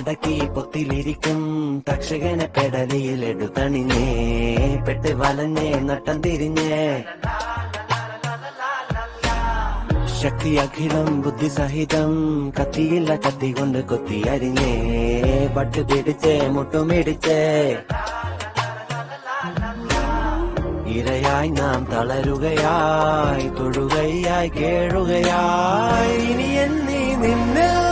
മടക്കി പൊത്തിലിരിക്കും തക്ഷകനെ പെടലിയിലെടുത്തണിഞ്ഞേ പെട്ട് വലഞ്ഞേ നട്ടം തിരിഞ്ഞേ ശക്തി അഖിലം ബുദ്ധി സഹിതം കത്തിയില്ല കത്തി കൊണ്ട് കൊത്തി അരിഞ്ഞേ പട്ട് പിടിച്ചേ മുട്ടുമിടിച്ചേ ഇരയായി നാം തളരുകയായി തൊഴുകയായി കേഴുകയായി ഇനി എന്നീ നിന്നിൽ